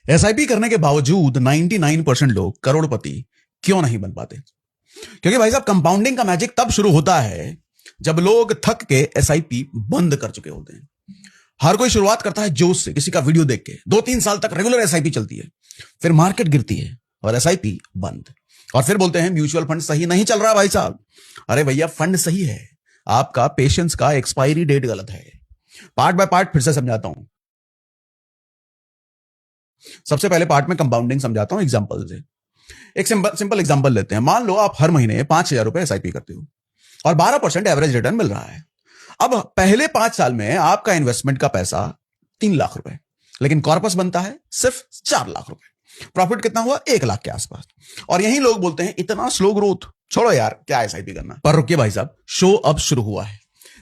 SIP करने के बावजूद 99% लोग करोड़पति क्यों नहीं बन पाते? क्योंकि भाई साहब कंपाउंडिंग का मैजिक तब शुरू होता है जब लोग थक के एसआईपी बंद कर चुके होते हैं। हर कोई शुरुआत करता है जोश से, किसी का वीडियो देख के। 2-3 साल तक रेगुलर एसआईपी चलती है, फिर मार्केट गिरती है और एसआईपी बंद। और फिर बोलते हैं म्यूचुअल फंड सही नहीं चल रहा भाई साहब। अरे भैया, फंड सही है, आपका पेशेंस का एक्सपायरी डेट गलत है। पार्ट बाय पार्ट फिर से समझाता हूं। सबसे पहले पार्ट में कंपाउंडिंग समझाता हूं एग्जांपल से। एक सिंपल एग्जांपल लेते हैं। मान लो आप हर महीने 5,000 रुपए एसआईपी करते हो और 12% एवरेज रिटर्न मिल रहा है। अब पहले 5 साल में आपका इन्वेस्टमेंट का पैसा 3 लाख रुपए, लेकिन कॉर्पस बनता है सिर्फ 4 लाख रुपए। प्रॉफिट कितना हुआ? 1 लाख के आसपास। और यही लोग बोलते हैं इतना स्लो ग्रोथ, छोड़ो यार क्या एसआईपी करना। पर रुकिए भाई साहब, शो अब शुरू हुआ है।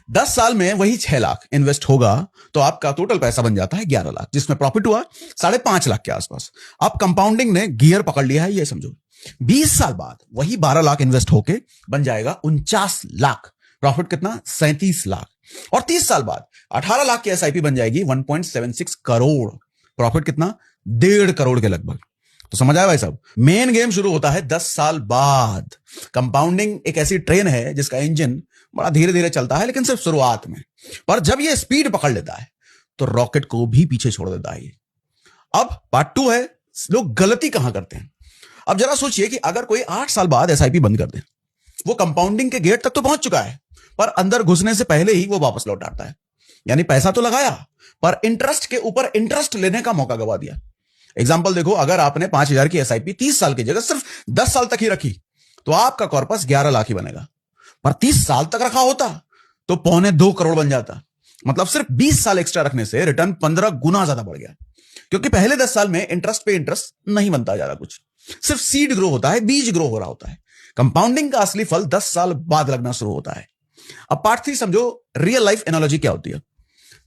10 साल में वही 6 लाख इन्वेस्ट होगा तो आपका टोटल पैसा बन जाता है 11 लाख, जिसमें प्रॉफिट हुआ 5.5 लाख के आसपास। अब कंपाउंडिंग ने गियर पकड़ लिया है, ये समझो। 20 साल बाद वही 12 लाख इन्वेस्ट होके बन जाएगा 49 लाख। प्रॉफिट कितना? 37 लाख। और 30 साल बाद 18 लाख की एसआईपी बन जाएगी 1.76 करोड़। प्रॉफिट कितना? 1.5 करोड़ के लगभग। तो समझ आया भाई साहब, मेन गेम शुरू होता है 10 साल बाद। कंपाउंडिंग एक ऐसी ट्रेन है जिसका इंजन बड़ा धीरे धीरे चलता है, लेकिन सिर्फ शुरुआत में। पर जब ये स्पीड पकड़ लेता है तो रॉकेट को भी पीछे छोड़ देता है। अब पार्ट 2 है, लोग गलती कहां करते हैं। अब जरा सोचिए कि अगर कोई 8 साल बाद एसआईपी बंद कर दे, वो कंपाउंडिंग के गेट तक तो पहुंच चुका है, पर अंदर घुसने से पहले ही वो वापस लौट आता है। यानी पैसा तो लगाया, पर इंटरेस्ट के ऊपर इंटरेस्ट लेने का मौका गवा दिया। एग्जाम्पल देखो, अगर आपने 5,000 की एसआईपी 30 साल की जगह सिर्फ 10 साल तक ही रखी तो आपका कॉर्पस 11 लाख ही बनेगा। पर 30 साल तक रखा होता तो 1.25 करोड़ बन जाता। मतलब सिर्फ 20 साल एक्स्ट्रा रखने से रिटर्न 15 गुना ज्यादा बढ़ गया। क्योंकि पहले 10 साल में इंटरेस्ट पे इंटरेस्ट नहीं बनता ज्यादा कुछ, सिर्फ सीड ग्रो होता है, बीज ग्रो हो रहा होता है। कंपाउंडिंग का असली फल 10 साल बाद लगना शुरू होता है। अब पार्ट 3 समझो, रियल लाइफ एनालॉजी क्या होती है।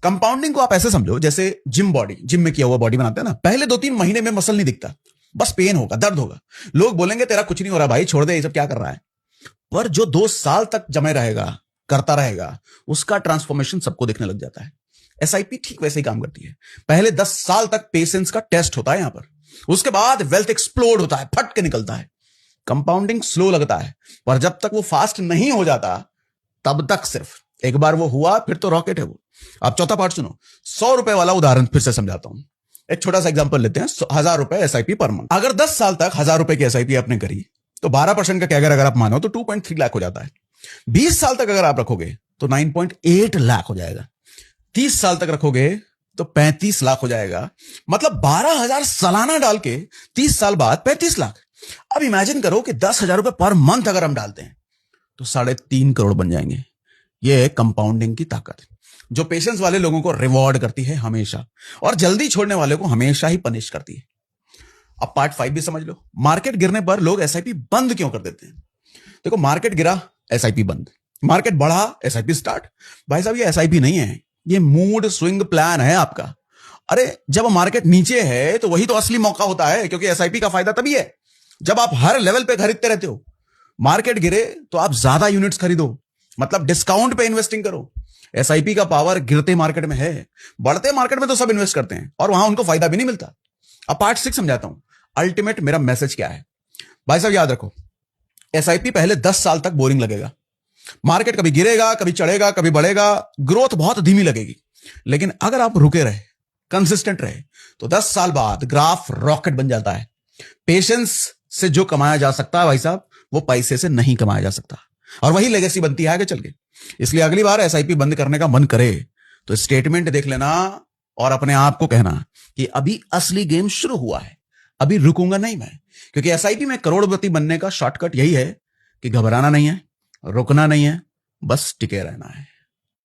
कंपाउंडिंग को आप ऐसे समझो जैसे जिम में किया हुआ बॉडी बनाते हैं ना। पहले 2-3 महीने में मसल नहीं दिखता, बस पेन होगा, दर्द होगा। लोग बोलेंगे तेरा कुछ नहीं हो रहा भाई, छोड़ दे ये सब, क्या कर रहा है। पर जो 2 साल तक जमे रहेगा, करता रहेगा, उसका ट्रांसफॉर्मेशन सबको दिखने लग जाता है। एसआईपी ठीक वैसे ही काम करती है। पहले 10 साल तक पेशेंस का टेस्ट होता है यहां पर, उसके बाद वेल्थ एक्सप्लोड होता है, फट के निकलता है। कंपाउंडिंग स्लो लगता है, पर जब तक वो फास्ट नहीं हो जाता तब तक सिर्फ एक बार वो हुआ फिर तो रॉकेट है वो। अब चौथा पार्ट सुनो। 100 रुपए वाला उदाहरण फिर से समझाता हूं। एक छोटा सा एग्जांपल लेते हैं। 1000 रुपए एसआईपी पर मंथ। अगर 10 साल तक 1000 रुपए की एसआईपी आपने करी तो 12% का कैगर अगर आप मानो तो 2.3 लाख हो जाता है। 20 साल तक अगर आप रखोगे तो 9.8 लाख हो जाएगा। 30 साल तक रखोगे तो 35 लाख हो जाएगा। मतलब 12,000 सालाना डाल के 30 साल बाद 35 लाख। अब इमेजिन करो कि 10,000 रुपए पर मंथ अगर हम डालते हैं तो 3.5 करोड़ बन जाएंगे। यह है कंपाउंडिंग की ताकत, जो पेशेंस वाले लोगों को रिवॉर्ड करती है हमेशा, और जल्दी छोड़ने वाले को हमेशा ही पनिश करती है। अब पार्ट 5 भी समझ लो। मार्केट गिरने पर लोग एसआईपी बंद क्यों कर देते हैं। देखो, मार्केट गिरा, एसआईपी बंद। मार्केट बढ़ा, एसआईपी स्टार्ट। भाई साहब, ये एसआईपी नहीं है, ये मूड स्विंग प्लान है आपका। अरे जब मार्केट नीचे है तो वही तो असली मौका होता है, क्योंकि एसआईपी का फायदा तभी है जब आप हर लेवल पे खरीदते रहते हो। मार्केट गिरे तो आप ज्यादा यूनिट्स खरीदो, मतलब डिस्काउंट पे इन्वेस्टिंग करो। एसआईपी का पावर गिरते मार्केट में है, बढ़ते मार्केट में तो सब इन्वेस्ट करते हैं और वहां उनको फायदा भी नहीं मिलता। अब पार्ट 6 समझाता हूं। अल्टीमेट मेरा मैसेज क्या है। भाई साहब याद रखो, एसआईपी पहले 10 साल तक बोरिंग लगेगा। मार्केट कभी गिरेगा, कभी चढ़ेगा, कभी बढ़ेगा, ग्रोथ बहुत धीमी लगेगी। लेकिन अगर आप रुके रहे, कंसिस्टेंट रहे, तो 10 साल बाद ग्राफ रॉकेट बन जाता है। पेशेंस से जो कमाया जा सकता है भाई साहब, वो पैसे से नहीं कमाया जा सकता, और वही लेगेसी बनती है आगे चल के। इसलिए अगली बार एसआईपी बंद करने का मन करे तो स्टेटमेंट देख लेना और अपने आप को कहना कि अभी असली गेम शुरू हुआ है, अभी रुकूंगा नहीं मैं। क्योंकि एसआईपी में करोड़पति बनने का शॉर्टकट यही है कि घबराना नहीं है, रुकना नहीं है, बस टिके रहना है।